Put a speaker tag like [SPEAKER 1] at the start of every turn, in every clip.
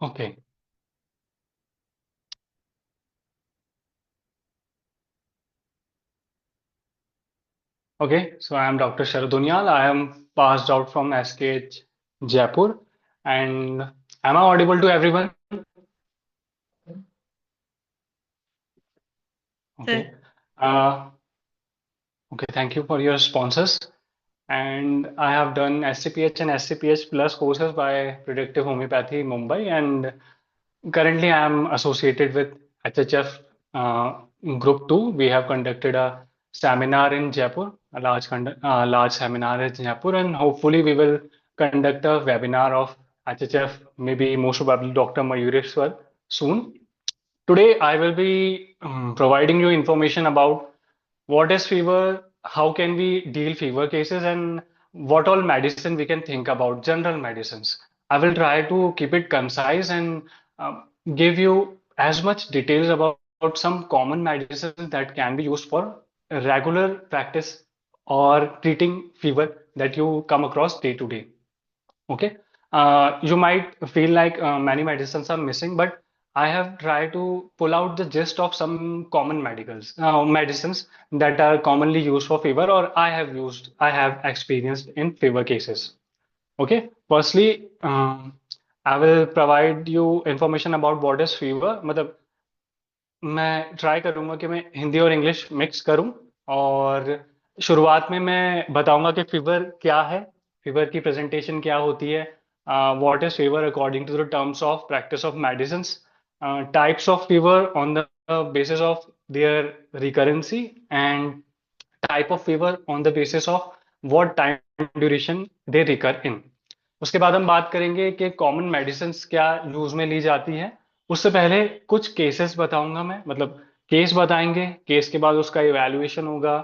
[SPEAKER 1] Okay. Okay. So I am Dr. Sharad Dunyal. I am passed out from SKH Jaipur. And am I audible to everyone?
[SPEAKER 2] Sir,
[SPEAKER 1] Okay. Uh, okay. Thank you for your sponsors. And I have done SCPH and SCPH plus courses by Predictive Homeopathy Mumbai. And currently I am associated with HHF Group 2. We have conducted a seminar in Jaipur, a large seminar in Jaipur, and hopefully we will conduct a webinar of HHF, maybe most probably Dr. Mayureshwar soon. Today, I will be providing you information about what is fever, how can we deal fever cases, and what all medicine we can think about, general medicines. I will try to keep it concise and give you as much details about some common medicines that can be used for regular practice or treating fever that you come across day to day. Okay. You might feel like many medicines are missing, but I have tried to pull out the gist of some common medicines that are commonly used for fever, or I have experienced in fever cases. Okay. Firstly, I will provide you information about what is fever. मतलब मैं try करूंगा कि मैं हिंदी और English mix करूं, और शुरुआत में मैं बताऊंगा कि फीवर क्या है, फीवर की प्रेजेंटेशन क्या होती है, what is fever according to the terms of practice of medicines, types of fever on the basis of their recurrency, and type of fever on the basis of what time duration they recur in. उसके बाद हम बात करेंगे कि common medicines क्या use में ली जाती है। उससे पहले कुछ केसेस बताऊंगा मैं, मतलब केस बताएंगे, केस के बाद उसका इवैल्यूएशन होगा,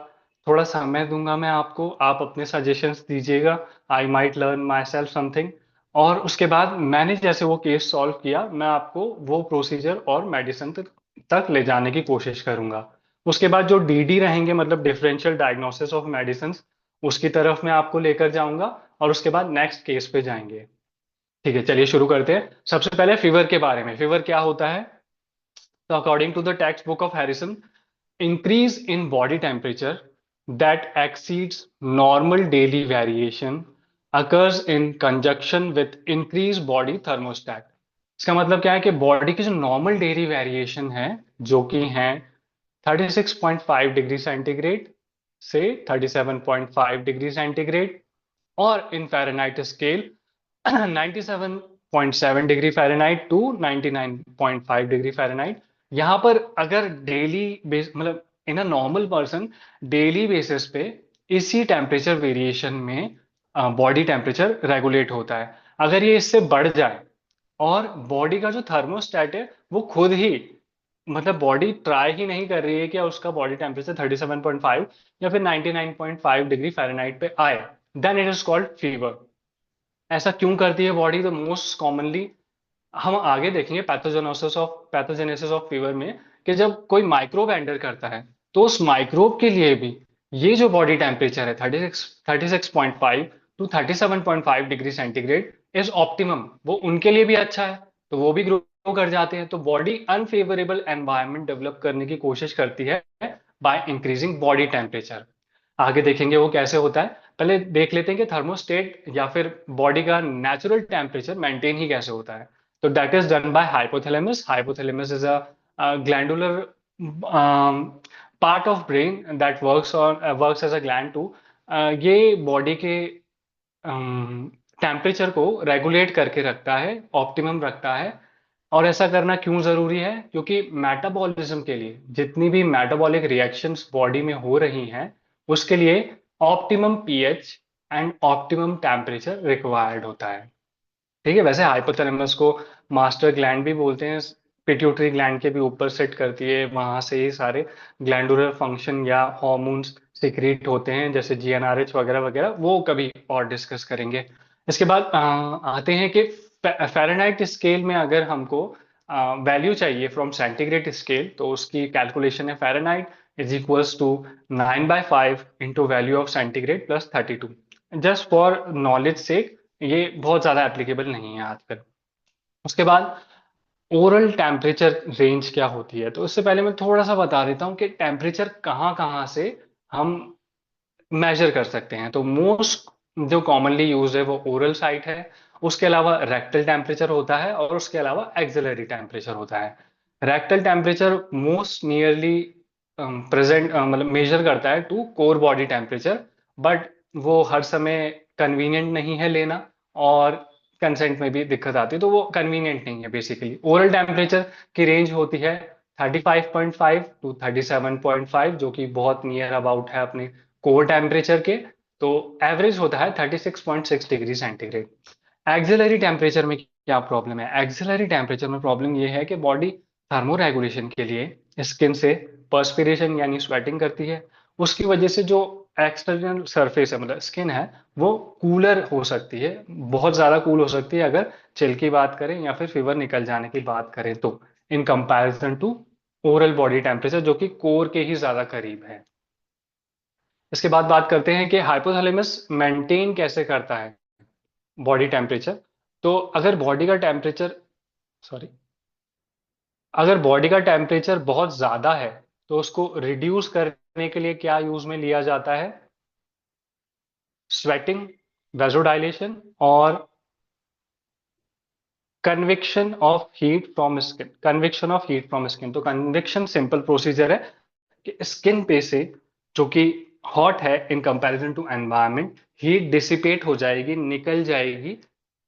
[SPEAKER 1] थोड़ा समय दूंगा मैं आपको, आप अपने सजेशंस दीजिएगा, I might learn my self something, और उसके बाद मैंने जैसे वो केस सॉल्व किया मैं आपको वो प्रोसीजर और मेडिसिन तक ले जाने की कोशिश करूंगा। उसके बाद जो डीडी रहेंगे, मतलब डिफरेंशियल डायग्नोसिस ऑफ मेडिसिन, उसकी तरफ मैं आपको लेकर जाऊंगा, और उसके बाद नेक्स्ट केस पे जाएंगे। ठीक है, चलिए शुरू करते हैं। सबसे पहले फीवर के बारे में, फीवर क्या होता है। तो according to the text book of Harrison, increase in body temperature that exceeds normal daily variation occurs in conjunction with increased body thermostat। इसका मतलब क्या है कि बॉडी की जो नॉर्मल डेली वेरिएशन है, जो कि है 36.5 डिग्री सेंटीग्रेड से 37.5 डिग्री सेंटीग्रेड, और in Fahrenheit scale 97.7 degree Fahrenheit to 99.5 degree Fahrenheit. यहाँ पर अगर डेली बेस, मतलब in a normal person daily basis पे इसी टेम्परेचर वेरिएशन में बॉडी टेम्परेचर रेगुलेट होता है। अगर ये इससे बढ़ जाए, और बॉडी का जो थर्मोस्टेट है वो खुद ही, मतलब बॉडी ट्राई ही नहीं कर रही है कि उसका बॉडी टेम्परेचर 37.5 या फिर 99.5 डिग्री फ़ारेनहाइट पे आए, then it is called fever. ऐसा क्यों करती है बॉडी, तो मोस्ट कॉमनली हम आगे देखेंगे पैथोजेनेसिस ऑफ फीवर में, कि जब कोई माइक्रोब एंटर करता है, तो उस माइक्रोब के लिए भी ये जो बॉडी टेम्परेचर है 36.5 to 37.5 degree centigrade is optimum, वो उनके लिए भी अच्छा है, तो वो भी ग्रो कर जाते हैं। तो बॉडी अनफेवरेबल एनवायरनमेंट डेवलप करने की कोशिश करती है बाय इंक्रीजिंग बॉडी टेम्परेचर। आगे देखेंगे वो कैसे होता है। पहले देख लेते हैं कि थर्मोस्टेट या फिर बॉडी का नेचुरल टेम्परेचर मेंटेन ही कैसे होता है। तो that is done by hypothalamus. Hypothalamus is a glandular part of brain that works as a gland to, ये बॉडी के टेम्परेचर को रेगुलेट करके रखता है, ऑप्टिमम रखता है। और ऐसा करना क्यों जरूरी है, क्योंकि मेटाबॉलिज्म के लिए जितनी भी मेटाबॉलिक रिएक्शंस बॉडी में हो रही हैं, उसके लिए optimum pH and optimum temperature required होता है। ठीक है, वैसे हाइपोथैलेमस को मास्टर ग्लैंड भी बोलते हैं, पिट्यूटरी ग्लैंड के भी ऊपर सेट करती है, वहां से ही सारे ग्लैंडुलर फंक्शन या हॉर्मोन्स सिक्रीट होते हैं, जैसे जीएनआरएच वगैरह वगैरह, वो कभी और डिस्कस करेंगे। इसके बाद आते हैं कि फ़ारेनहाइट स्केल में अगर हमको वैल्यू चाहिए फ्रॉम सेंटीग्रेड स्केल, तो उसकी कैलकुलेशन है Fahrenheit is equals to 9/5 into value of centigrade plus 32। Just for knowledge से, ये बहुत ज्यादा एप्लीकेबल नहीं है आजकल। उसके बाद ओरल टेम्परेचर रेंज क्या होती है, तो उससे पहले मैं थोड़ा सा बता देता हूँ कि टेम्परेचर कहाँ कहाँ से हम मेजर कर सकते हैं। तो मोस्ट जो कॉमनली यूज है वो ओरल साइट है, उसके अलावा रेक्टल टेम्परेचर होता है, और उसके अलावा एक्सिलरी टेम्परेचर होता है। Rectal temperature most nearly present मतलब मेजर करता है to core body temperature, but वो हर समय कन्वीनियंट नहीं है लेना, और कंसेंट में भी दिक्कत आती है, तो वो कन्वीनियंट नहीं है। बेसिकली ओरल टेम्परेचर की रेंज होती है 35.5 टू 37.5, जो कि बहुत नियर अबाउट है अपने कोर टेम्परेचर के। तो एवरेज होता है 36.6 डिग्री सेंटीग्रेड। एक्सिलरी टेम्परेचर में क्या प्रॉब्लम है? एक्सिलरी टेम्परेचर में प्रॉब्लम ये है कि बॉडी थर्मो रेगुलेशन के लिए स्किन से पर्सपिरेशन यानी स्वेटिंग करती है। उसकी वजह से जो एक्सटर्नल सरफेस है, मतलब स्किन है, वो कूलर हो सकती है, बहुत ज्यादा कूल हो सकती है अगर चिल की बात करें या फिर फीवर निकल जाने की बात करें तो, in comparison to oral body temperature जो कि कोर के ही ज्यादा करीब है। इसके बाद बात करते हैं कि हाइपोथैलेमस मेंटेन कैसे करता है बॉडी टेम्परेचर। तो अगर बॉडी का टेम्परेचर, सॉरी, अगर बॉडी का टेम्परेचर बहुत ज्यादा है तो उसको रिड्यूस करने के लिए क्या यूज में लिया जाता है? स्वेटिंग, वेजोडाइलेशन और convection of heat from skin. Convection of heat from skin, तो कन्विक्शन सिंपल प्रोसीजर है कि स्किन पे से, जो कि हॉट है in comparison to environment, heat dissipate हो जाएगी, निकल जाएगी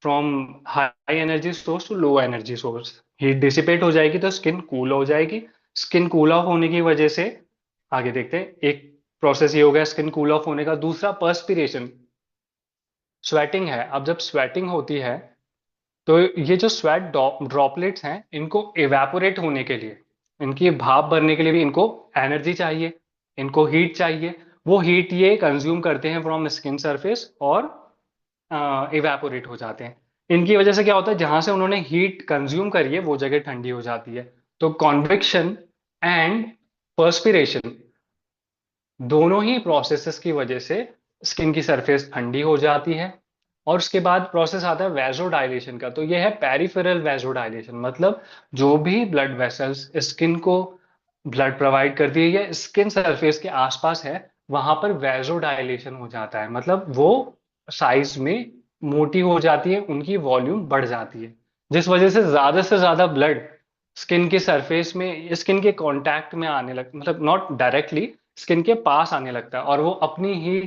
[SPEAKER 1] from high energy source to low energy source. Heat dissipate हो जाएगी तो स्किन कूल हो जाएगी। स्किन कूल ऑफ होने की वजह से, आगे देखते हैं, एक प्रोसेस ये हो गया स्किन कूल ऑफ होने का। दूसरा पर्सपिरेशन, स्वेटिंग है। अब जब स्वेटिंग होती है तो ये जो स्वेट ड्रॉपलेट्स हैं, इनको इवेपोरेट होने के लिए, इनकी भाप भरने के लिए भी इनको एनर्जी चाहिए, इनको हीट चाहिए। वो हीट ये कंज्यूम करते हैं फ्रॉम स्किन सरफेस और इवेपोरेट हो जाते हैं। इनकी वजह से क्या होता है, जहां से उन्होंने हीट कंज्यूम करी है वो जगह ठंडी हो जाती है। तो कॉन्वेक्शन एंड पर्सपिरेशन, दोनों ही प्रोसेसेस की वजह से स्किन की सरफेस ठंडी हो जाती है। और उसके बाद प्रोसेस आता है वेजोडाइलेशन का। तो यह है पेरिफेरल वेजोडाइलेशन, मतलब जो भी ब्लड वेसल्स स्किन को ब्लड प्रोवाइड करती है या स्किन सरफेस के आसपास है, वहां पर वेजोडाइलेशन हो जाता है, मतलब वो साइज में मोटी हो जाती है, उनकी वॉल्यूम बढ़ जाती है, जिस वजह से ज्यादा ब्लड स्किन के सरफेस में, स्किन के कांटेक्ट में आने लग, मतलब नॉट डायरेक्टली, स्किन के पास आने लगता है, और वो अपनी ही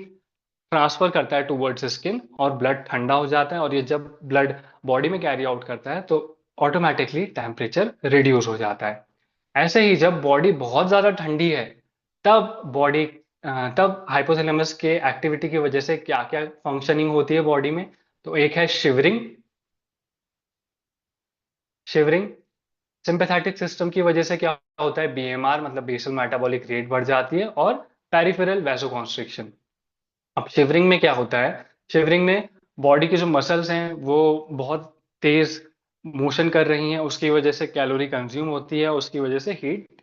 [SPEAKER 1] ट्रांसफर करता है टूवर्ड्स स्किन, और ब्लड ठंडा हो जाता है। और ये जब ब्लड बॉडी में कैरी आउट करता है तो ऑटोमेटिकली टेम्परेचर रिड्यूस हो जाता है। ऐसे ही जब बॉडी बहुत ज्यादा ठंडी है, तब बॉडी तब हाइपोथैलेमस के एक्टिविटी की वजह से क्या क्या फंक्शनिंग होती है बॉडी में। तो एक है शिवरिंग। शिवरिंग सिंपैथेटिक सिस्टम की वजह से क्या होता है, बीएमआर मतलब बेसल मेटाबॉलिक रेट बढ़ जाती है, और पेरिफेरल वैसोकॉन्स्ट्रिक्शन। अब शिवरिंग में क्या होता है, शिवरिंग में बॉडी के जो मसल्स हैं वो बहुत तेज मोशन कर रही हैं, उसकी वजह से कैलोरी कंज्यूम होती है, उसकी वजह से हीट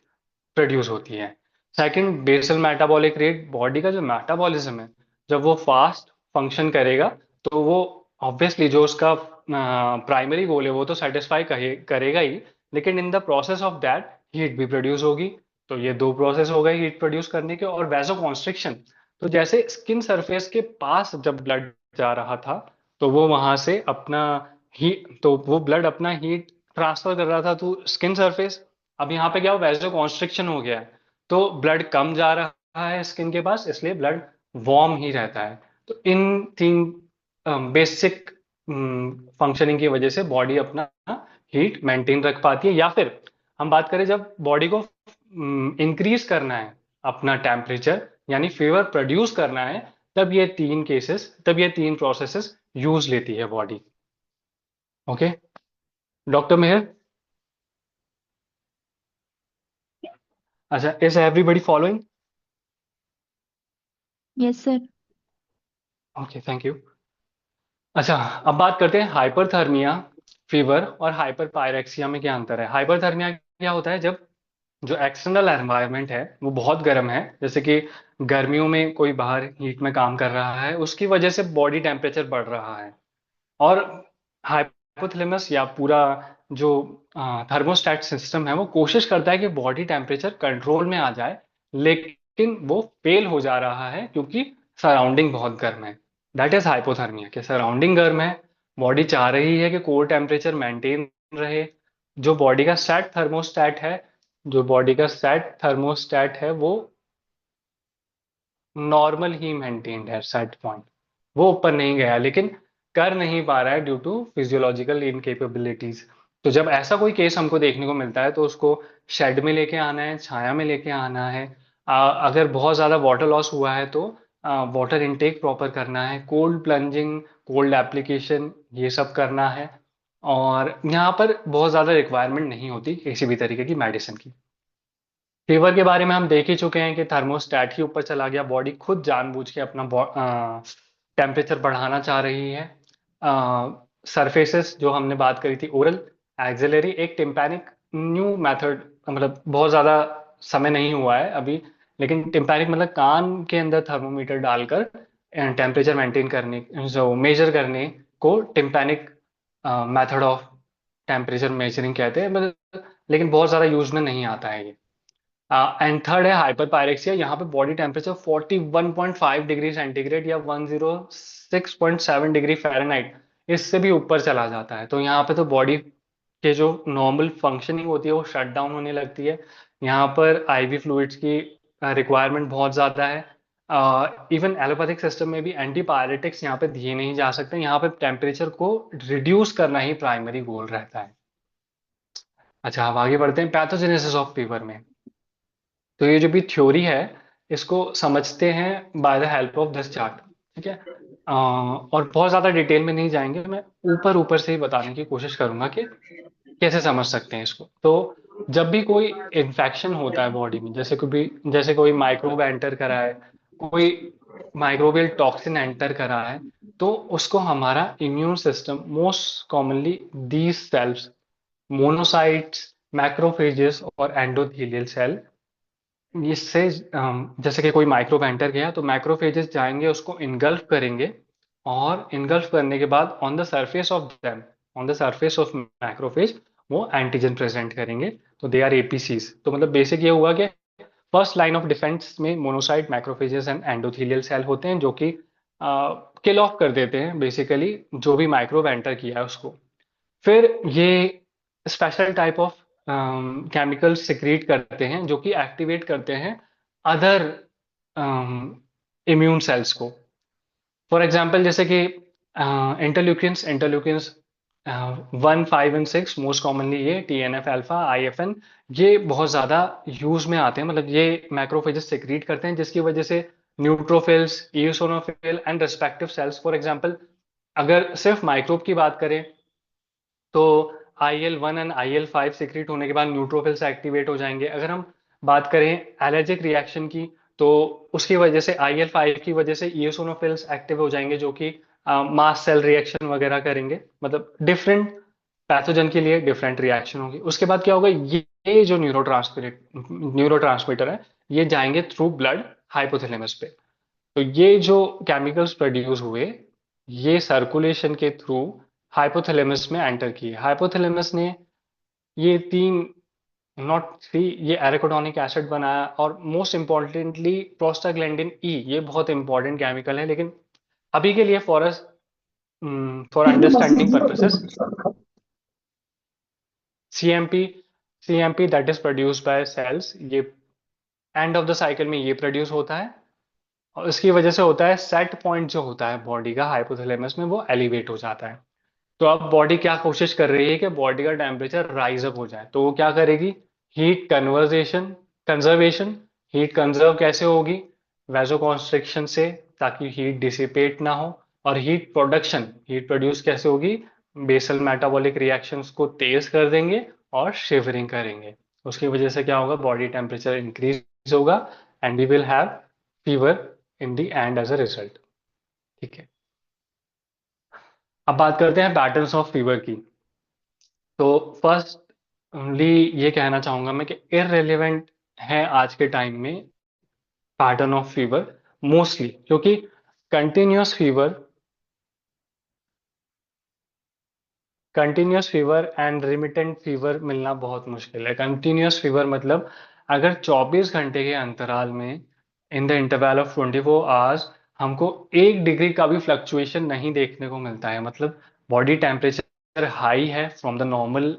[SPEAKER 1] प्रोड्यूस होती है। Second, basal metabolic rate, body का जो मेटाबॉलिज्म है, जब वो फास्ट फंक्शन करेगा तो वो ऑब्वियसली जो उसका प्राइमरी गोल है वो तो सेटिस्फाई करेगा ही, लेकिन in the process of that heat भी प्रोड्यूस होगी। तो ये दो प्रोसेस हो गए हीट प्रोड्यूस करने के। और वैसो कॉन्स्ट्रिक्शन, तो जैसे स्किन सरफेस के पास जब ब्लड जा रहा था, तो वो वहां से अपना हीट, तो वो ब्लड अपना हीट ट्रांसफर कर रहा था टू स्किन सरफेस। अब यहाँ पे क्या हो, वैसो कॉन्स्ट्रिक्शन हो गया है, तो ब्लड कम जा रहा है स्किन के पास, इसलिए ब्लड वार्म ही रहता है। तो इन तीन बेसिक फंक्शनिंग की वजह से बॉडी अपना हीट मेंटेन रख पाती है। या फिर हम बात करें जब बॉडी को इंक्रीज करना है अपना टेम्परेचर, यानी फीवर प्रोड्यूस करना है, तब ये तीन प्रोसेसेस यूज लेती है बॉडी। ओके डॉक्टर मेहर, अच्छा, is everybody following?
[SPEAKER 2] Yes sir.
[SPEAKER 1] Okay, thank you. अच्छा, अब बात करते हैं हाइपरथर्मिया फीवर और हाइपरपायरेक्सिया में क्या अंतर है। हाइपरथर्मिया क्या होता है, जब जो एक्सटर्नल एनवायरनमेंट है वो बहुत गर्म है, जैसे कि गर्मियों में कोई बाहर हीट में काम कर रहा है, उसकी वजह से बॉडी टेम्परेचर बढ़ रहा है, और हाइपोथैलेमस या पूरा जो थर्मोस्टेट सिस्टम है वो कोशिश करता है कि बॉडी टेम्परेचर कंट्रोल में आ जाए, लेकिन वो फेल हो जा रहा है क्योंकि सराउंडिंग बहुत गर्म है। दैट इज हाइपोथर्मिया, कि सराउंडिंग गर्म है, बॉडी चाह रही है कि कोर टेम्परेचर मेंटेन रहे। जो बॉडी का सेट थर्मोस्टेट है जो बॉडी का सेट थर्मोस्टेट है वो नॉर्मल ही मेंटेन्ड है सेट पॉइंट, वो ऊपर नहीं गया, लेकिन कर नहीं पा रहा है ड्यू टू फिजियोलॉजिकल इनकेपेबिलिटीज। तो जब ऐसा कोई केस हमको देखने को मिलता है तो उसको शेड में लेके आना है, छाया में लेके आना है। अगर बहुत ज्यादा वाटर लॉस हुआ है तो वाटर इनटेक प्रॉपर करना है, कोल्ड प्लंजिंग, कोल्ड एप्लीकेशन, ये सब करना है। और यहाँ पर बहुत ज्यादा रिक्वायरमेंट नहीं होती किसी भी तरीके की मेडिसिन की। फीवर के बारे में हम देख ही चुके हैं कि थर्मोस्टेट ही ऊपर चला गया, बॉडी खुद जानबूझ के अपना टेम्परेचर बढ़ाना चाह रही है। सरफेसेस जो हमने बात करी थी, ओरल, एक्सिलरी, एक टिम्पैनिक न्यू मेथड, मतलब बहुत ज़्यादा समय नहीं हुआ है अभी, लेकिन टिम्पैनिक मतलब कान के अंदर थर्मोमीटर डालकर टेम्परेचर मेंटेन करने, जो मेजर करने को tympanic method of temperature measuring कहते हैं, मतलब लेकिन बहुत ज़्यादा यूज में नहीं आता है ये। एंड थर्ड है हाइपर पायरेक्सिया। यहाँ पे बॉडी टेम्परेचर 41.5 डिग्री सेंटीग्रेड या 106.7 डिग्री फ़ारेनहाइट, इससे भी ऊपर चला जाता है। तो यहाँ पे तो बॉडी के जो नॉर्मल फंक्शनिंग होती है वो शट डाउन होने लगती है। यहाँ पर आईवी फ्लूइड्स की रिक्वायरमेंट बहुत ज़्यादा है। इवन एलोपैथिक सिस्टम में भी एंटीपायरेटिक्स यहाँ पे दिए नहीं जा सकते, यहाँ पे टेम्परेचर को रिड्यूस करना ही प्राइमरी गोल रहता है। अच्छा, अब आगे बढ़ते हैं पैथोजेनेसिस ऑफ फीवर में। तो ये जो भी थ्योरी है इसको समझते हैं by the help of this chart. ठीक है। और बहुत ज्यादा डिटेल में नहीं जाएंगे, मैं ऊपर ऊपर से ही बताने की कोशिश करूंगा कि कैसे समझ सकते हैं इसको। तो जब भी कोई इन्फेक्शन होता है बॉडी में, जैसे कोई माइक्रोब एंटर करा है, कोई माइक्रोबियल टॉक्सिन एंटर करा है, तो उसको हमारा immune system most commonly these cells, monocytes, macrophages और एंडोथेलियल सेल, इससे जैसे कि कोई माइक्रोब एंटर गया तो मैक्रोफेजेस जाएंगे, उसको इनगल्फ करेंगे, और इनगल्फ करने के बाद on the surface of macrophage वो एंटीजन प्रेजेंट करेंगे। तो दे आर एपीसीज। तो मतलब बेसिक ये हुआ कि फर्स्ट लाइन ऑफ डिफेंस में monocyte, macrophages and endothelial cell होते हैं, जो कि किल ऑफ कर देते हैं बेसिकली जो भी माइक्रोब एंटर किया है उसको। फिर ये special type of chemical secrete करते हैं जो कि एक्टिवेट करते हैं अदर इम्यून सेल्स को। फॉर एग्जांपल जैसे कि इंटरल्यूकिन्स 1, 5 एंड 6, मोस्ट कॉमनली ये TNF अल्फा, IFN, ये बहुत ज़्यादा यूज में आते हैं। मतलब ये मैक्रोफेजेस सिक्रीट करते हैं जिसकी वजह से neutrophils, eosinophil and respective cells, for example अगर सिर्फ माइक्रोब की बात करें तो IL-1 एंड IL-5 सिक्रीट होने के बाद न्यूट्रोफिल्स एक्टिवेट हो जाएंगे। अगर हम बात करें एलर्जिक रिएक्शन की, तो उसकी वजह से IL-5 की वजह से इयोसिनोफिल्स एक्टिव हो जाएंगे जो कि मास्ट सेल रिएक्शन वगैरह करेंगे। मतलब डिफरेंट पैथोजन के लिए डिफरेंट रिएक्शन होगी। उसके बाद क्या होगा, ये जो न्यूरोट्रांसमीटर है ये जाएंगे थ्रू ब्लड हाइपोथैलेमस पे। तो ये जो केमिकल्स प्रोड्यूस हुए ये सर्कुलेशन के थ्रू हाइपोथैलेमस में एंटर किए। हाइपोथैलेमस ने ये तीन, नॉट थ्री, ये एराकिडोनिक एसिड बनाया, और मोस्ट इंपॉर्टेंटली प्रोस्टाग्लैंडिन ई, ये बहुत इंपॉर्टेंट केमिकल है, लेकिन अभी के लिए for understanding purposes, CMP, that is produced by cells, ये एंड ऑफ द साइकिल में ये प्रोड्यूस होता है, और इसकी वजह से होता है सेट पॉइंट जो होता है बॉडी का हाइपोथैलेमस में वो एलिवेट हो जाता है। तो अब बॉडी क्या कोशिश कर रही है कि बॉडी का टेम्परेचर राइज अप हो जाए, तो वो क्या करेगी, heat conversation conservation. Heat conserve कैसे होगी, वैसोकॉन्स्ट्रिक्शन से, ताकि हीट डिसिपेट ना हो। और हीट प्रोड्यूस कैसे होगी, बेसल मेटाबॉलिक रिएक्शंस को तेज कर देंगे और शिवरिंग करेंगे। उसकी वजह से क्या होगा, बॉडी टेम्परेचर इंक्रीज होगा and we will have fever in the end as a result. ठीक है। अब बात करते हैं पैटर्न्स ऑफ फीवर की। तो फर्स्ट ओनली ये कहना चाहूंगा मैं कि इररिलेवेंट है आज के टाइम में पैटर्न ऑफ फीवर मोस्टली, क्योंकि continuous fever continuous fever and remittent fever मिलना बहुत मुश्किल है। कंटिन्यूस फीवर मतलब अगर 24 घंटे के अंतराल में, in the interval of 24 hours, हमको 1 डिग्री का भी फ्लक्चुएशन नहीं देखने को मिलता है, मतलब बॉडी टेम्परेचर हाई है from the normal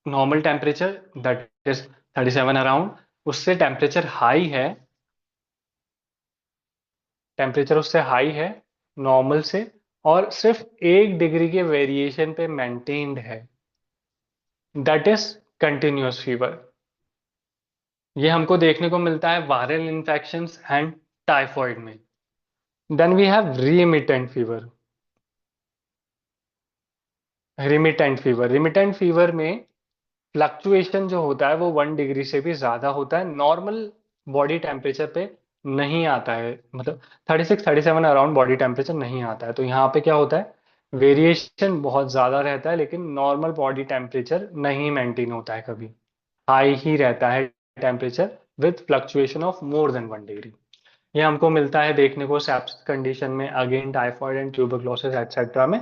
[SPEAKER 1] normal temperature, that is 37 around, उससे टेम्परेचर हाई है, टेम्परेचर उससे हाई है नॉर्मल से, और सिर्फ 1 डिग्री के वेरिएशन पे मेंटेन्ड है, दैट इज कंटिन्यूअस फीवर। ये हमको देखने को मिलता है वायरल इन्फेक्शंस एंड टाइफॉइड में। Then we have remittent fever. Remittent fever में फ्लक्चुएशन जो होता है वो 1 डिग्री से भी ज्यादा होता है, नॉर्मल बॉडी टेम्परेचर पे नहीं आता है, मतलब 36-37 अराउंड बॉडी टेम्परेचर नहीं आता है। तो यहाँ पे क्या होता है, वेरिएशन बहुत ज्यादा रहता है लेकिन नॉर्मल बॉडी टेम्परेचर नहीं मेंटेन होता है कभी, हाई ही रहता है temperature with fluctuation of more than 1 degree. ये हमको मिलता है देखने को सेप्सिस कंडीशन में, again typhoid and tuberculosis etcetera में।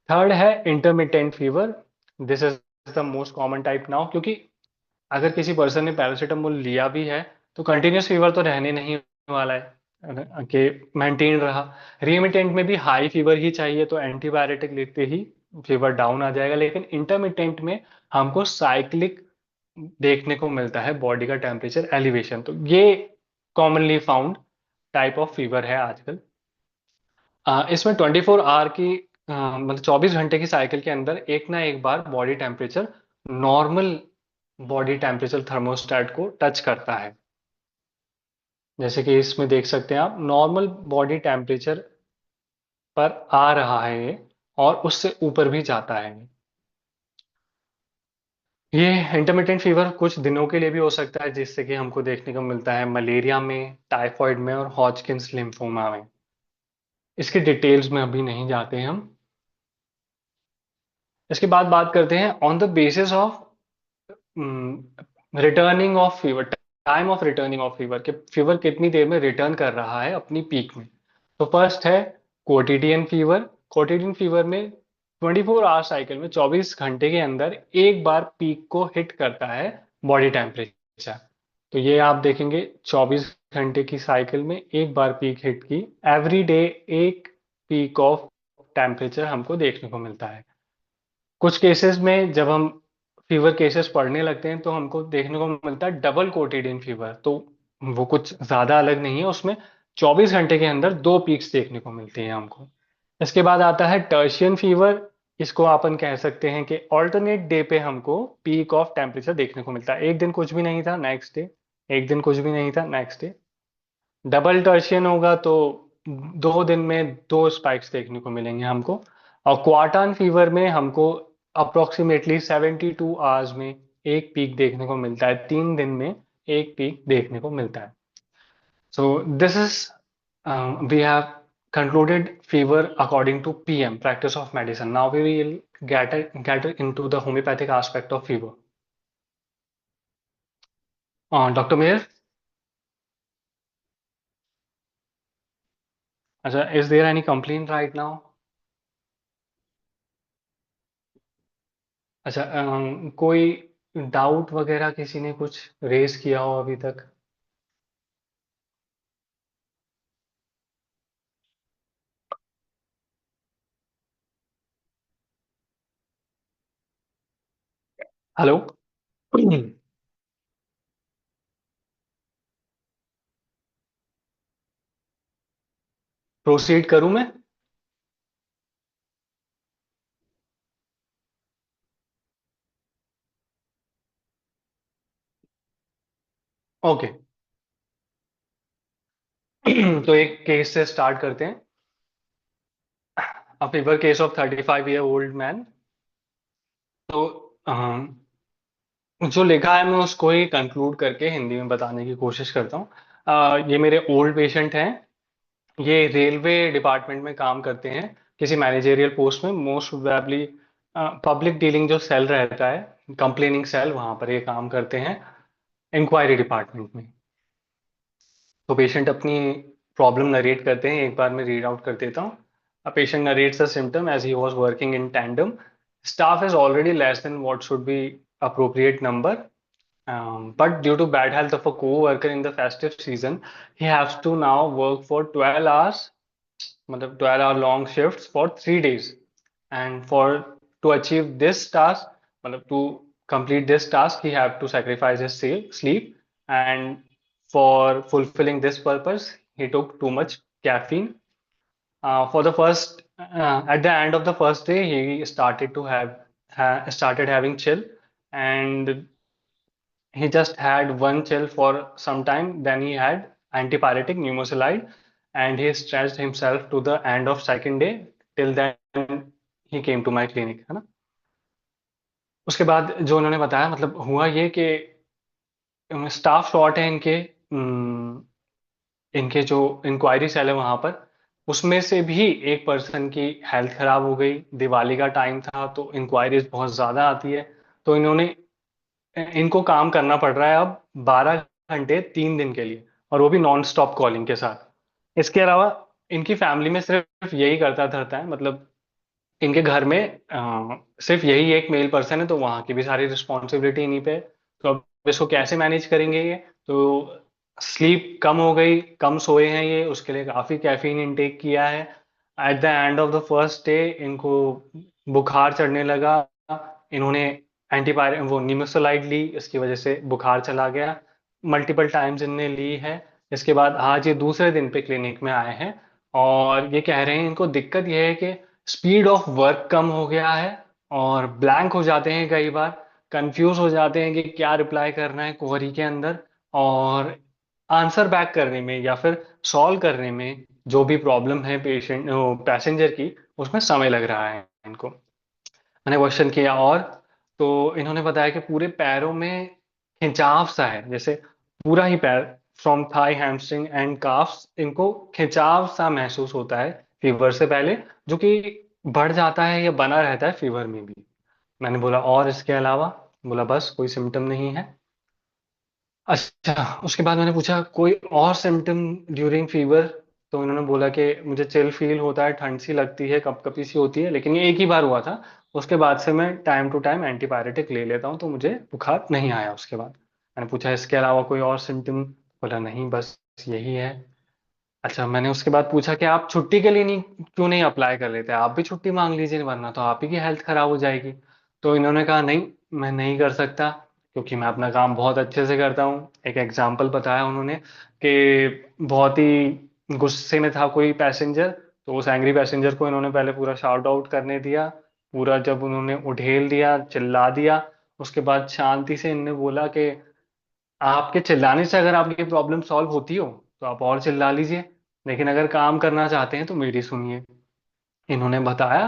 [SPEAKER 1] थर्ड है intermittent fever. This is the most common type now, क्योंकि अगर किसी पर्सन ने पैरासीटामोल लिया भी है तो कंटिन्यूस फीवर तो रहने नहीं वाला है कि मेंटेन रहा। रिमिटेंट में भी हाई फीवर ही चाहिए तो एंटीबायोटिक लेते ही फीवर डाउन आ जाएगा, लेकिन इंटरमिटेंट में हमको साइक्लिक देखने को मिलता है बॉडी का टेम्परेचर एलिवेशन। तो ये commonly found type of fever है आजकल। इसमें 24 आवर की मतलब 24 घंटे की साइकिल के अंदर एक ना एक बार body temperature normal body temperature thermostat को टच करता है। जैसे कि इसमें देख सकते हैं आप, नॉर्मल बॉडी टेम्परेचर पर आ रहा है ये, और उससे ऊपर भी जाता है ये। इंटरमिटेंट फीवर कुछ दिनों के लिए भी हो सकता है, जिससे कि हमको देखने को मिलता है मलेरिया में, टाइफॉइड में और हॉजकिंस लिम्फोमा में। इसके डिटेल्स में अभी नहीं जाते हैं हम। इसके बाद बात करते हैं on the basis of returning of fever, time of returning of fever, कि फीवर कितनी देर में रिटर्न कर रहा है अपनी पीक में। तो फर्स्ट है कोटिडियन फीवर। कोटिडियन फीवर में 24 आवर साइकिल में 24 घंटे के अंदर एक बार पीक को हिट करता है बॉडी टेम्परेचर। तो ये आप देखेंगे 24 घंटे की साइकिल में एक बार पीक हिट की, एवरी डे एक पीक ऑफ टेम्परेचर हमको देखने को मिलता है। कुछ केसेस में जब हम फीवर केसेस पढ़ने लगते हैं तो हमको देखने को मिलता है डबल कोटिडियन फीवर। तो वो कुछ ज्यादा अलग नहीं है, उसमें 24 घंटे के अंदर दो पीक्स देखने को मिलती हैं हमको। इसके बाद आता है टर्शियन फीवर। इसको अपन कह सकते हैं कि ऑल्टरनेट डे पे हमको पीक ऑफ टेम्परेचर देखने को मिलता है, एक दिन कुछ भी नहीं था नेक्स्ट डे, एक दिन कुछ भी नहीं था नेक्स्ट डे। डबल टर्शियन होगा तो 2 दिन में दो स्पाइक्स देखने को मिलेंगे हमको। और क्वार्टान फीवर में हमको अप्रोक्सीमेटली 72 आवर्स में एक पीक देखने को मिलता है, 3 दिन में एक पीक देखने को मिलता है। So this is we have concluded fever according to PM, practice of medicine. Now we will get into the homeopathic aspect of fever. Dr. Meher, is there any complaint right now? अच्छा, कोई doubt वगैरह किसी ने कुछ raise किया हो अभी तक? हेलो। प्रोसीड करूं मैं? ओके। तो एक केस से स्टार्ट करते हैं। A fever case of 35 year old man. तो जो लिखा है मैं उसको ही कंक्लूड करके हिंदी में बताने की कोशिश करता हूँ। ये मेरे ओल्ड पेशेंट हैं। ये रेलवे डिपार्टमेंट में काम करते हैं, किसी मैनेजेरियल पोस्ट में, मोस्ट प्रोबेबली पब्लिक डीलिंग जो सेल रहता है, कंप्लेनिंग सेल, वहां पर ये काम करते हैं, इंक्वायरी डिपार्टमेंट में। तो पेशेंट अपनी प्रॉब्लम नरेट करते हैं, एक बार मैं रीड आउट कर देता हूँ। A patient narrates the symptom as he was working in tandem Staff is already less than what should be appropriate number. But due to bad health of a co-worker in the festive season, he has to now work for 12 hours, मतलब 12-hour long shifts for 3 days. And for to achieve this task, मतलब to complete this task, he have to sacrifice his sleep. And for fulfilling this purpose, he took too much caffeine. For the first, at the end of the first day, he started to started having chill, and he just had one chill for some time. Then he had antipyretic pneumocyllide, and he stretched himself to the end of second day. Till then he came to my clinic, है ना। उसके बाद जो उन्होंने बताया, मतलब हुआ ये कि स्टाफ शॉर्ट है इनके। इनके जो इंक्वायरी सेल है वहां पर, उसमें से भी एक पर्सन की हेल्थ खराब हो गई। दिवाली का टाइम था तो इंक्वायरीज बहुत ज्यादा आती है। तो इन्होंने इनको काम करना पड़ रहा है अब 12 घंटे 3 दिन के लिए, और वो भी नॉन स्टॉप कॉलिंग के साथ। इसके अलावा इनकी फैमिली में सिर्फ यही करता धरता है, मतलब इनके घर में सिर्फ यही एक मेल पर्सन है, तो वहां की भी सारी रिस्पॉन्सिबिलिटी इन्हीं पे है। तो अब इसको कैसे मैनेज करेंगे ये। तो स्लीप कम हो गई, कम सोए हैं ये, उसके लिए काफी कैफीन इनटेक किया है। At the end of the first day इनको बुखार चढ़ने लगा। इन्होंने एंटीबायोटिक वो निमेसोलाइड ली, इसकी वजह से बुखार चला गया। मल्टीपल टाइम्स इनने ली है। इसके बाद आज ये दूसरे दिन पे क्लिनिक में आए हैं, और ये कह रहे हैं इनको दिक्कत ये है कि स्पीड ऑफ वर्क कम हो गया है, और ब्लैंक हो जाते हैं कई बार, कंफ्यूज हो जाते हैं कि क्या रिप्लाई करना है क्वेरी के अंदर, और आंसर बैक करने में या फिर सॉल्व करने में जो भी प्रॉब्लम है पेशेंट पैसेंजर की, उसमें समय लग रहा है इनको। मैंने क्वेश्चन किया, और तो इन्होंने बताया कि पूरे पैरों में खिंचाव सा है, जैसे पूरा ही पैर, from thigh hamstring and calfs, इनको खिंचाव सा महसूस होता है फीवर से पहले, जो कि बढ़ जाता है या बना रहता है फीवर में भी। मैंने बोला और इसके अलावा, बोला बस कोई सिम्टम नहीं है। अच्छा, उसके बाद मैंने पूछा कोई और सिम्टम ड्यूरिंग फीवर। तो इन्होंने बोला कि मुझे चिल फील होता है, ठंड सी लगती है, कपकपी सी होती है, लेकिन ये एक ही बार हुआ था। उसके बाद से मैं टाइम टू टाइम एंटीबायोटिक ले लेता हूँ, तो मुझे बुखार नहीं आया उसके बाद। मैंने पूछा इसके अलावा कोई और सिम्टम, बोला नहीं बस यही है। अच्छा, मैंने उसके बाद पूछा कि आप छुट्टी के लिए नहीं, क्यों नहीं अप्लाई कर लेते, आप भी छुट्टी मांग लीजिए, वरना तो आप ही की हेल्थ खराब हो जाएगी। तो इन्होंने कहा नहीं, मैं नहीं कर सकता, क्योंकि मैं अपना काम बहुत अच्छे से करता हूँ। एक एग्जाम्पल बताया उन्होंने कि बहुत ही गुस्से में था कोई पैसेंजर, तो उस एंग्री पैसेंजर को इन्होंने पहले पूरा शाउट आउट करने दिया। पूरा जब उन्होंने उठेल दिया, चिल्ला दिया, उसके बाद शांति से इन्होंने बोला कि आपके चिल्लाने से अगर आपकी प्रॉब्लम सॉल्व होती हो तो आप और चिल्ला लीजिए, लेकिन अगर काम करना चाहते हैं तो मेरी सुनिए। इन्होंने बताया,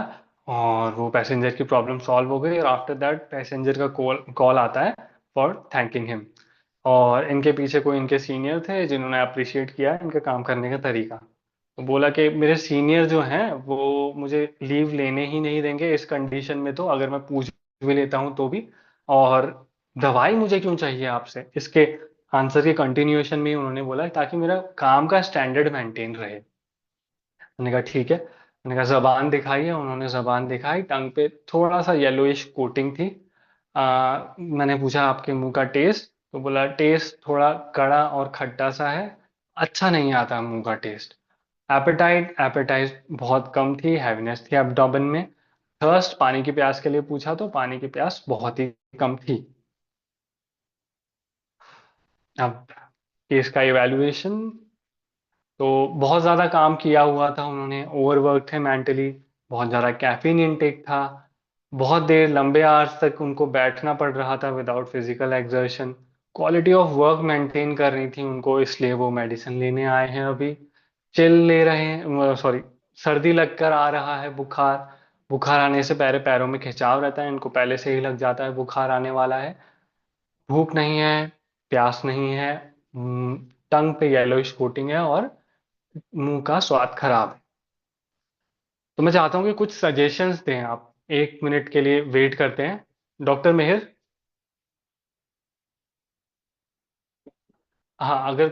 [SPEAKER 1] और वो पैसेंजर की प्रॉब्लम सॉल्व हो गई, और आफ्टर दैट पैसेंजर का कॉल कॉल आता है फॉर थैंकिंग हिम। और इनके पीछे कोई इनके सीनियर थे जिन्होंने अप्रिशिएट किया इनके काम करने का तरीका। तो बोला कि मेरे सीनियर जो हैं वो मुझे लीव लेने ही नहीं देंगे इस कंडीशन में, तो अगर मैं पूछ भी लेता हूँ तो भी। और दवाई मुझे क्यों चाहिए आपसे, इसके आंसर के कंटिन्यूएशन में ही उन्होंने बोला ताकि मेरा काम का स्टैंडर्ड मेंटेन रहे। मैंने कहा ठीक है। मैंने कहा जबान दिखाइए, उन्होंने जबान दिखाई, टंग पे थोड़ा सा येलोइश कोटिंग थी। मैंने पूछा आपके मुंह का टेस्ट, तो बोला टेस्ट थोड़ा कड़ा और खट्टा सा है, अच्छा नहीं आता मुंह का टेस्ट। एपेटाइट एपेटाइट बहुत कम थी, हैवीनेस थी एब्डोमेन में। थर्स्ट, पानी की प्यास के लिए पूछा तो पानी की प्यास बहुत ही कम थी। अब केस का इवैल्यूएशन, तो बहुत ज़्यादा काम किया हुआ था उन्होंने, ओवरवर्क थे मेंटली, बहुत ज़्यादा कैफीन इनटेक था, बहुत देर लंबे आवर्स तक उनको बैठना पड़ रहा था without physical exertion. Quality of work maintain करनी थी उनको, इसलिए वो मेडिसिन लेने आए हैं अभी। चिल ले रहे हैं, सॉरी, सर्दी लगकर आ रहा है बुखार। बुखार आने से पहले पैरों में खिंचाव रहता है, इनको पहले से ही लग जाता है बुखार आने वाला है। भूख नहीं है, प्यास नहीं है, टंग पे येलोइश कोटिंग है, और मुंह का स्वाद खराब है। तो मैं चाहता हूँ कि कुछ सजेशंस दें आप, 1 मिनट के लिए वेट करते हैं। डॉक्टर मेहर, हाँ, अगर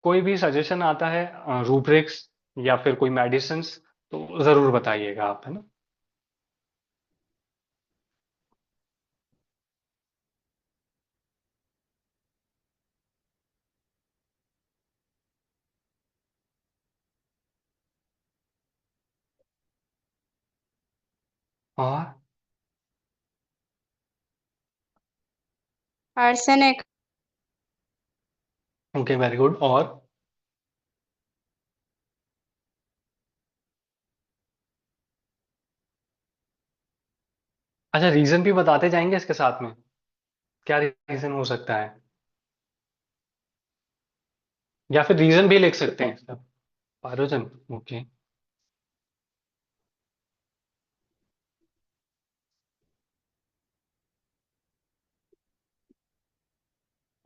[SPEAKER 1] कोई भी सजेशन आता है, रूब्रिक्स या फिर कोई मेडिसिन्स, तो ज़रूर बताइएगा आप, है ना। और
[SPEAKER 2] आर्सेनिक।
[SPEAKER 1] Okay, very good. और अच्छा, रीजन भी बताते जाएंगे इसके साथ में, क्या रीजन हो सकता है, या फिर रीजन भी लिख सकते हैं इसका। Pyrogen. Okay.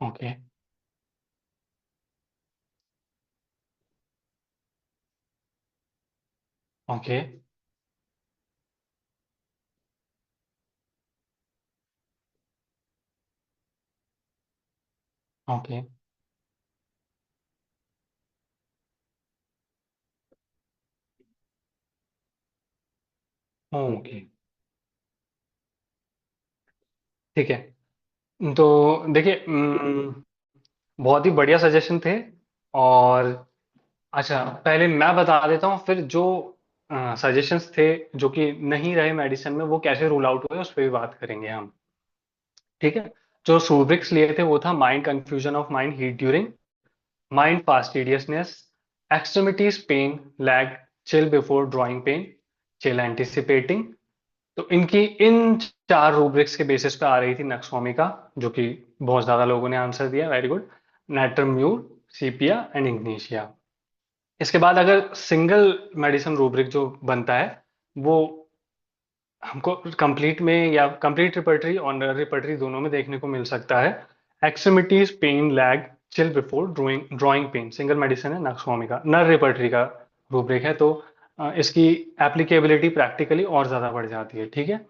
[SPEAKER 1] Okay. Okay. Okay. Okay. ठीक है। तो देखिए, बहुत ही बढ़िया सजेशन थे। और अच्छा, पहले मैं बता देता हूँ, फिर जो सजेशंस थे जो कि नहीं रहे मेडिसिन में, वो कैसे रूल आउट हुए उस पर भी बात करेंगे हम। ठीक है। जो रूब्रिक्स लिए थे वो था: mind confusion of mind heat during, mind fastidiousness, extremities pain, leg, chill before drawing pain, chill anticipating. तो इनकी इन चार रूब्रिक्स के बेसिस पे आ रही थी नक्सवामिका, जो कि बहुत ज्यादा लोगों ने आंसर दिया, very good. Natrum mur, sepia and ignatia. इसके बाद अगर सिंगल मेडिसिन रूब्रिक जो बनता है, वो हमको कंप्लीट में या कंप्लीट रिपर्टरी और नर रिपर्टरी दोनों में देखने को मिल सकता है। Extremities pain, leg, chill before drawing drawing pain, single medicine है नक्सवामिका, नर रिपर्टरी का रूब्रिक है। तो इसकी एप्लीकेबिलिटी प्रैक्टिकली और ज्यादा बढ़ जाती है। ठीक है।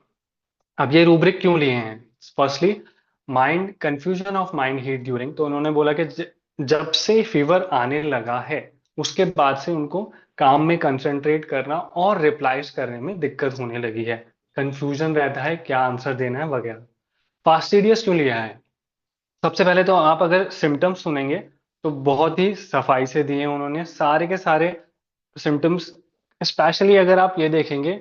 [SPEAKER 1] अब ये रूब्रिक क्यों लिए हैं? Firstly, mind confusion of mind heat during, तो उन्होंने बोला कि जब से फीवर आने लगा है, उसके बाद से उनको काम में कंसंट्रेट करना और रिप्लाईज करने में दिक्कत होने लगी है। कंफ्यूजन रहता है क्या आंसर देना है वगैरह। फास्टिडियस क्यों लिया है? सबसे पहले तो आप अगर सिम्टम्स सुनेंगे, तो बहुत ही सफाई से दिए हैं उन्होंने सारे के सारे सिम्टम्स। स्पेशली अगर आप ये देखेंगे,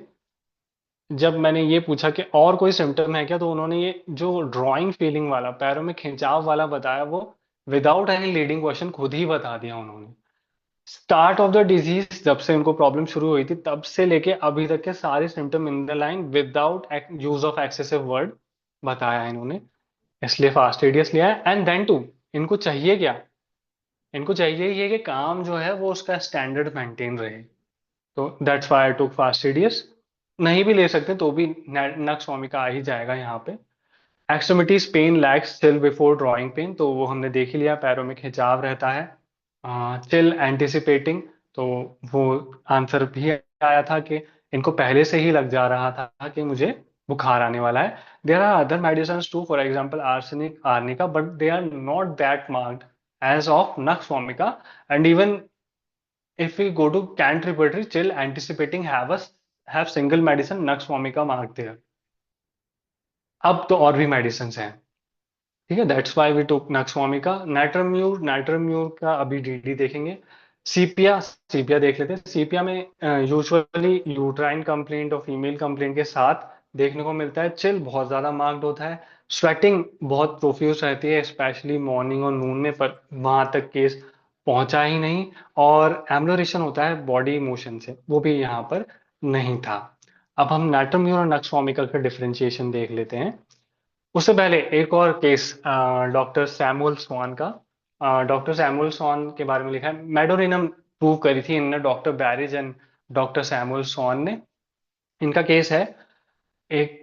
[SPEAKER 1] जब मैंने ये पूछा कि और कोई सिम्टम है क्या, तो उन्होंने ये जो ड्राइंग फीलिंग वाला, पैरों में खिंचाव वाला बताया, वो विदाउट एनी लीडिंग क्वेश्चन खुद ही बता दिया उन्होंने। स्टार्ट ऑफ द डिजीज, जब से उनको प्रॉब्लम शुरू हुई थी तब से लेके अभी तक के सारे symptom in the line without use of excessive word बताया है इन्होंने। इसलिए फास्टिडियस लिया है। एंड देन टू, इनको चाहिए क्या? इनको चाहिए ये कि काम जो है वो उसका स्टैंडर्ड मेंटेन रहे। तो that's why I took fastidious. नहीं भी ले सकते तो भी नक्स भूमिका आ ही जाएगा यहाँ पे। Extremities pain, legs chill before drawing pain, तो वो हमने देख ही लिया, पैरों में खिंचाव रहता है। चिल एंटिसिपेटिंग, तो वो आंसर भी आया था कि इनको पहले से ही लग जा रहा था कि मुझे बुखार आने वाला है। There are other medicine too, for example arsenic, arnica, but they are not that marked as of nux vomica. And even if we go to cant repertory, chill anticipating have single medicine nux vomica marked there. अब तो और भी medicine हैं। ठीक है, that's why we took nux vomica. नाइट्रम्यूर, नाइट्रम्यूर का अभी डीडी देखेंगे। सीपिया, सीपिया देख लेते हैं। सीपिया में यूजुअली यूट्राइन कंप्लेंट और फीमेल कंप्लेंट के साथ देखने को मिलता है। चिल बहुत ज्यादा मार्क्ड होता है। स्वेटिंग बहुत प्रोफ्यूज रहती है, स्पेशली मॉर्निंग और नून में, पर वहां तक केस पहुंचा ही नहीं। और एम्लोरेशन होता है बॉडी मोशन से, वो भी यहाँ पर नहीं था। अब हम नाइट्रम्यूर और नक्स vomica का डिफरेंशिएशन देख लेते हैं। उससे पहले एक और केस, डॉक्टर सैमुअल स्वान का। डॉक्टर सैमुअल स्वान के बारे में लिखा है, मेडोरिनम प्रूव करी थी इनने, डॉक्टर बैरिज एंड डॉक्टर सैमुअल स्वान ने। इनका केस है, एक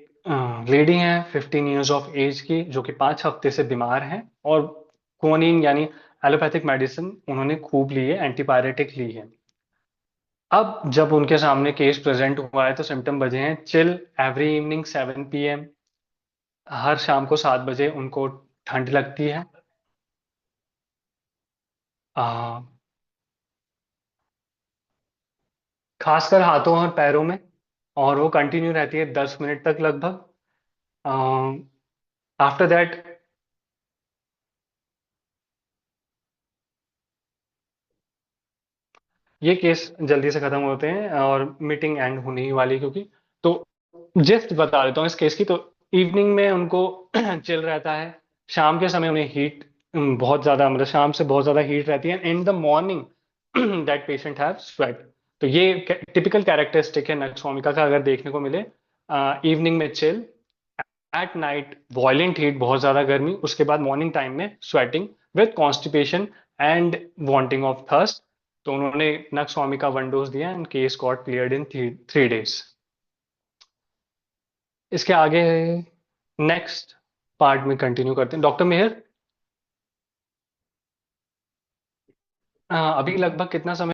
[SPEAKER 1] लेडी है 15 ईयर्स ऑफ एज की, जो कि 5 हफ्ते से बीमार है, और क्विनीन यानी एलोपैथिक मेडिसिन उन्होंने खूब ली है, एंटीपायरेटिक ली है। अब जब उनके सामने केस प्रेजेंट हुआ है, तो सिम्टम बजे हैं: चिल एवरी इवनिंग 7 PM, हर शाम को 7 बजे उनको ठंड लगती है। आ, खासकर हाथों और पैरों में, और वो कंटिन्यू रहती है 10 मिनट तक लगभग। आफ्टर दैट, ये केस जल्दी से खत्म होते हैं और मीटिंग एंड होने ही वाली है, क्योंकि तो जिस्ट बता देता हूँ इस केस की। तो इवनिंग में उनको चिल रहता है, शाम के समय उन्हें हीट बहुत ज्यादा, मतलब शाम से बहुत ज्यादा हीट रहती है। In the morning that patient have sweat. तो ये टिपिकल कैरेक्टरिस्टिक है नक्सवामिका का, अगर देखने को मिले। इवनिंग में chill, at night violent heat, बहुत ज्यादा गर्मी, उसके बाद मॉर्निंग टाइम में sweating with constipation and wanting of thirst. तो उन्होंने नक्सवामिका वन डोज दिया and case got cleared in 3 days। इसके आगे नेक्स्ट पार्ट में कंटिन्यू करते हैं। डॉक्टर मेहर, अभी लगभग कितना समय